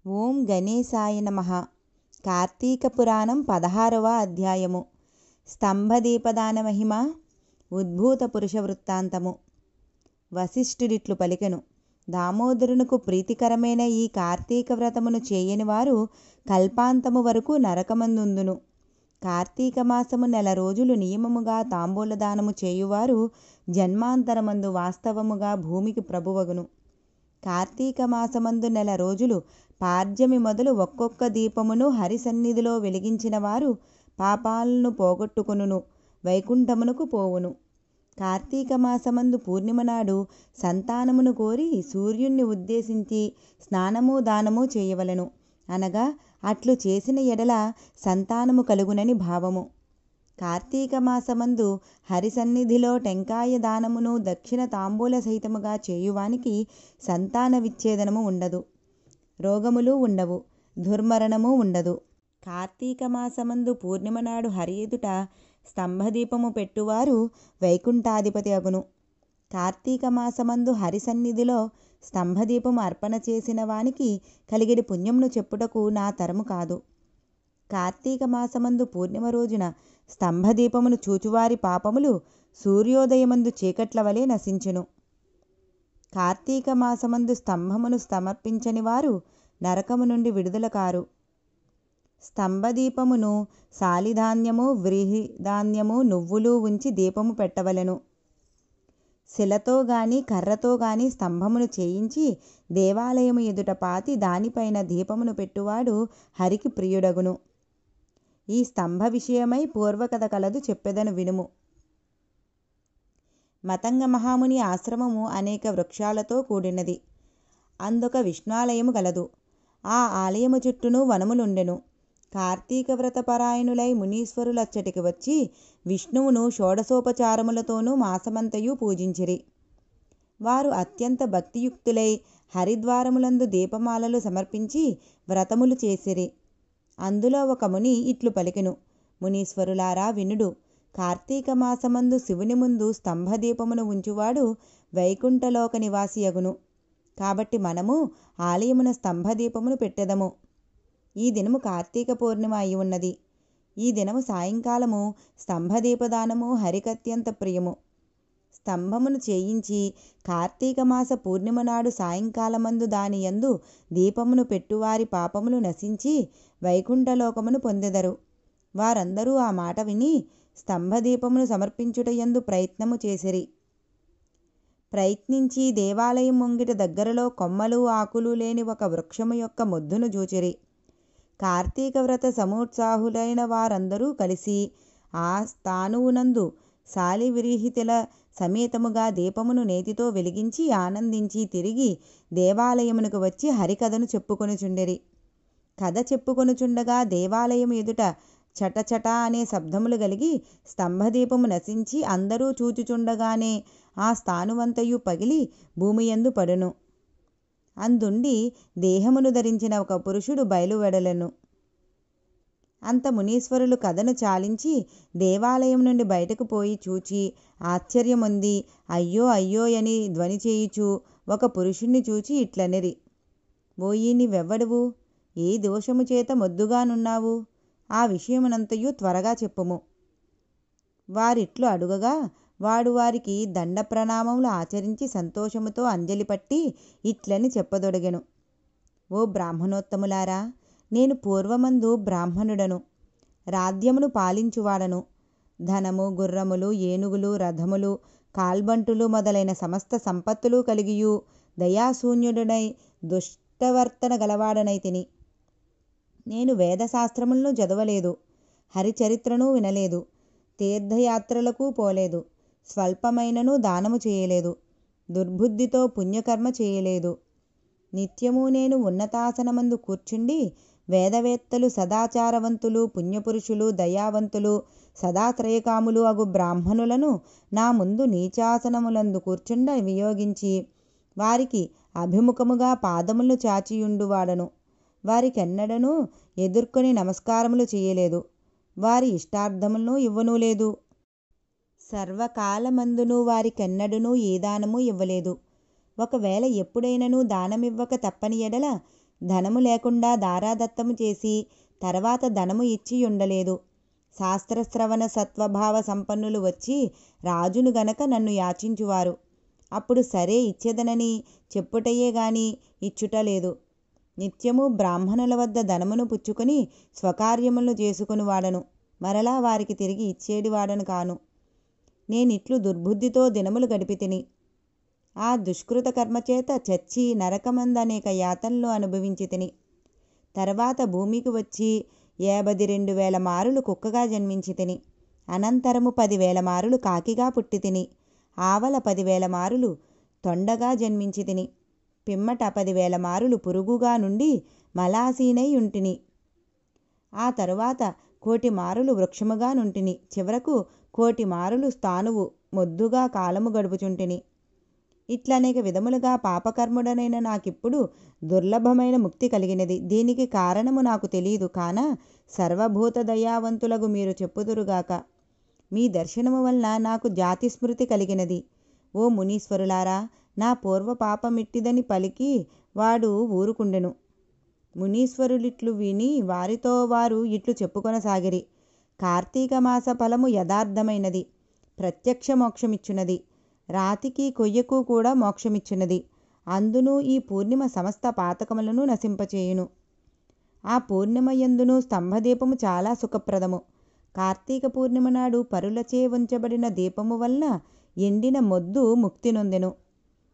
ఓం గణేశాయ నమః. కార్తీక పురాణం 16వ అధ్యాయము. స్తంభదీపదాన మహిమ, ఉద్భూత పురుష వృత్తాంతము. వశిష్ఠుడిట్లు పలికెను: దామోదరునకు ప్రీతికరమైన ఈ కార్తీక వ్రతమును చేయని వారు కల్పాంతము వరకు నరకమందుందును. కార్తీక మాసము నెల రోజులు నియమముగా తాంబూలదానము చేయువారు జన్మాంతరమందు వాస్తవముగా భూమికి ప్రభువగును. కార్తీక మాసమందు నెల రోజులు పాడ్యమి మొదలు ఒక్కొక్క దీపమును హరి సన్నిధిలో వెలిగించిన వారు పాపాలను పోగొట్టుకొనును, వైకుంఠమునకు పోవును. కార్తీక మాసమందు పూర్ణిమ నాడు సంతానమును కోరి సూర్యుణ్ణి ఉద్దేశించి స్నానము దానము చేయవలెను. అనగా అట్లు చేసిన ఎడల సంతానము కలుగునని భావము. కార్తీక మాసమందు హరి సన్నిధిలో టెంకాయ దానమును దక్షిణ తాంబూల సహితముగా చేయువానికి సంతాన విచ్ఛేదనము ఉండదు, రోగములు ఉండవు, దుర్మరణము ఉండదు. కార్తీక మాసమందు పూర్ణిమ నాడు హరి ఎదుట స్తంభదీపము పెట్టువారు వైకుంఠాధిపతి అగును. కార్తీక మాసమందు హరి సన్నిధిలో స్తంభదీపము అర్పణ చేసిన వానికి కలిగిడి పుణ్యమును చెప్పుటకు నా తరము కాదు. కార్తీక మాసమందు పూర్ణిమ రోజున స్తంభదీపమును చూచువారి పాపములు సూర్యోదయమందు చీకట్ల వలె నశించును. కార్తీక మాసమందు స్తంభమును సమర్పించని వారు నరకము నుండి విడుదల కారు. స్తంభదీపమును సాలిధాన్యము, వ్రీహిధాన్యము, నువ్వులు ఉంచి దీపము పెట్టవలెను. శిలతో గాని కర్రతో గాని స్తంభమును చేయించి దేవాలయము ఎదుట పాతి దానిపైన దీపమును పెట్టువాడు హరికి ప్రియుడగును. ఈ స్తంభ విషయమై పూర్వకథ కలదు, చెప్పెదను వినుము. మతంగ మహాముని ఆశ్రమము అనేక వృక్షాలతో కూడినది. అందొక విష్ణాలయము గలదు. ఆ ఆలయము చుట్టూను వనములుండెను. కార్తీక వ్రత పరాయణులై మునీశ్వరులచ్చటికి వచ్చి విష్ణువును షోడశోపచారములతోనూ మాసమంతయు పూజించిరి. వారు అత్యంత భక్తియుక్తులై హరిద్వారములందు దీపమాలలు సమర్పించి వ్రతములు చేసిరి. అందులో ఒక ముని ఇట్లు పలికెను: మునీశ్వరులారా వినుడు. కార్తీక మాసమందు శివుని ముందు స్తంభదీపమును ఉంచువాడు వైకుంఠలోక నివాసియగును. కాబట్టి మనము ఆలయమున స్తంభదీపమును పెట్టెదము. ఈ దినము కార్తీక పూర్ణిమ అయి ఉన్నది. ఈ దినము సాయంకాలము స్తంభదీపదానము హరికత్యంత ప్రియము. స్తంభమును చేయించి కార్తీక మాస పూర్ణిమ నాడు సాయంకాలమందు దాని యందు దీపమును పెట్టువారి పాపములు నశించి వైకుంఠలోకమును పొందెదరు. వారందరూ ఆ మాట విని స్తంభదీపమును సమర్పించుట యందు ప్రయత్నము చేసిరి. ప్రయత్నించి దేవాలయం ముంగిట దగ్గరలో కొమ్మలు ఆకులు లేని ఒక వృక్షము యొక్క మొద్దును జూచిరి. కార్తీక వ్రత సమోత్సాహులైన వారందరూ కలిసి ఆ స్థానువునందు సాలి విరీహితుల సమేతముగా దీపమును నేతితో వెలిగించి ఆనందించి తిరిగి దేవాలయమునకు వచ్చి హరికథను చెప్పుకొనుచుండిరి. కథ చెప్పుకొనుచుండగా దేవాలయము ఎదుట చటచట అనే శబ్దములు కలిగి స్తంభదీపము నశించి అందరూ చూచుచుండగానే ఆ స్థానువంతయు పగిలి భూమియందు పడును. అందుండి దేహమును ధరించిన ఒక పురుషుడు బయలువెడలెను. అంత మునీశ్వరులు కథను చాలించి దేవాలయం నుండి బయటకు పోయి చూచి ఆశ్చర్యమొంది అయ్యో అయ్యో అని ధ్వని చేయుచు ఒక పురుషుణ్ణి చూచి ఇట్లనిరి: ఓయి, నీవెవ్వడువు? ఏ దోషము చేత మొద్దుగానున్నావు? ఆ విషయమునంతయు త్వరగా చెప్పుము. వారిట్లు అడుగగా వాడు వారికి దండ ప్రణామములు ఆచరించి సంతోషముతో అంజలి పట్టి ఇట్లని చెప్పదొడగెను: ఓ బ్రాహ్మణోత్తములారా, నేను పూర్వమందు బ్రాహ్మణుడను, రాజ్యమును పాలించువాడను. ధనము, గుర్రములు, ఏనుగులు, రథములు, కాల్బంటులు మొదలైన సమస్త సంపత్తులు కలిగియు దయాశూన్యుడనై దుష్టవర్తన గలవాడనైతిని. నేను వేదశాస్త్రములను చదవలేదు, హరిచరిత్రను వినలేదు, తీర్థయాత్రలకు పోలేదు, స్వల్పమైనను దానము చేయలేదు, దుర్బుద్ధితో పుణ్యకర్మ చేయలేదు. నిత్యము నేను ఉన్నతాసనమందు కూర్చుండి వేదవేత్తలు, సదాచారవంతులు, పుణ్యపురుషులు, దయావంతులు, సదాత్రయకాములు అగు బ్రాహ్మణులను నా ముందు నీచాసనములందు కూర్చుండ వియోగించి వారికి అభిముఖముగా పాదములను చాచియుండువాడను. వారికెన్నడనూ ఎదుర్కొని నమస్కారములు చేయలేదు, వారి ఇష్టార్థములను ఇవ్వనూ లేదు. సర్వకాలమందును వారికెన్నడనూ ఏ దానము ఇవ్వలేదు. ఒకవేళ ఎప్పుడైనను దానమివ్వక తప్పని ఎడల ధనము లేకుండా దారాదత్తము చేసి తర్వాత ధనము ఇచ్చి ఉండలేదు. శాస్త్రశ్రవణ సత్వభావ సంపన్నులు వచ్చి రాజును గనక నన్ను యాచించువారు. అప్పుడు సరే ఇచ్చేదనని చెప్పుటయే గాని ఇచ్చుట లేదు. నిత్యము బ్రాహ్మణుల వద్ద ధనమును పుచ్చుకొని స్వకార్యములను చేసుకుని వాడను, మరలా వారికి తిరిగి ఇచ్చేడి వాడను కాను. నేనిట్లు దుర్బుద్ధితో దినములు గడిపి తిని ఆ దుష్కృత కర్మచేత చచ్చి నరకమందనేక యాతనలు అనుభవించి తిని తర్వాత భూమికి వచ్చి 52,000 మారులు కుక్కగా జన్మించి తిని అనంతరము 10,000 మారులు కాకిగా పుట్టి తిని ఆవల 10,000 మారులు తొండగా జన్మించి తిని పిమ్మట 10,000 మారులు పురుగుగా నుండి మలాసీనై ఉంటిని. ఆ తరువాత 1,000,000 మారులు వృక్షముగా నుంటిని. చివరకు 1,000,000 మారులు స్థానువు మొద్దుగా కాలము గడుపుచుంటిని. ఇట్లనేక విధములుగా పాపకర్ముడనైన నాకిప్పుడు దుర్లభమైన ముక్తి కలిగినది. దీనికి కారణము నాకు తెలియదు కాన సర్వభూత దయావంతులకు మీరు చెప్పుదురుగాక. మీ దర్శనము వలన నాకు జాతి స్మృతి కలిగినది. ఓ మునీశ్వరులారా, నా పూర్వ పాపమిట్టిదని పలికి వాడు ఊరుకుండెను. మునీశ్వరులిట్లు విని వారితో వారు ఇట్లు చెప్పుకొనసాగిరి. కార్తీక మాస ఫలము యథార్థమైనది, ప్రత్యక్ష మోక్షమిచ్చున్నది. రాతికి కొయ్యకు కూడా మోక్షమిచ్చున్నది. అందును ఈ పూర్ణిమ సమస్త పాతకములను నశింపచేయును. ఆ పూర్ణిమ యందును స్తంభదీపము చాలా సుఖప్రదము. కార్తీక పూర్ణిమ నాడు పరులచే ఉంచబడిన దీపము వలన ఎండిన మొద్దు ముక్తి నొందెను.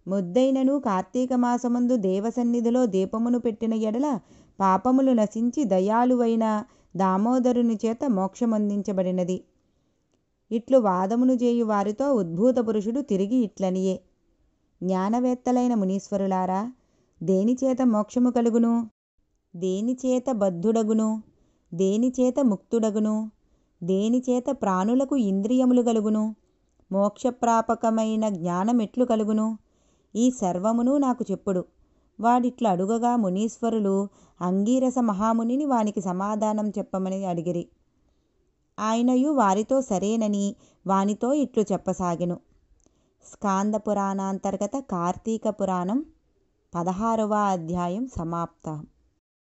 మొద్దైనను కార్తీక మాసమందు దేవసన్నిధిలో దీపమును పెట్టిన ఎడల పాపములు నశించి దయాళువైన దామోదరుని చేత మోక్షమందించబడినది. ఇట్లు వాదమును చేయు వారితో ఉద్భూత పురుషుడు తిరిగి ఇట్లనియే, జ్ఞానవేత్తలైన మునీశ్వరులారా, దేనిచేత మోక్షము కలుగును? దేనిచేత బద్ధుడగును? దేనిచేత ముక్తుడగును? దేనిచేత ప్రాణులకు ఇంద్రియములు కలుగును? మోక్షప్రాపకమైన జ్ఞానమెట్లు కలుగును? ఈ సర్వమును నాకు చెప్పుడు. వాడిట్లా అడుగగా మునీశ్వరులు అంగీరస మహామునిని వానికి సమాధానం చెప్పమని అడిగిరి. ఆయనయు వారితో సరేనని వానితో ఇట్లు చెప్పసాగెను. స్కాంద పురాణాంతర్గత కార్తీక పురాణం 16వ అధ్యాయం సమాప్తం.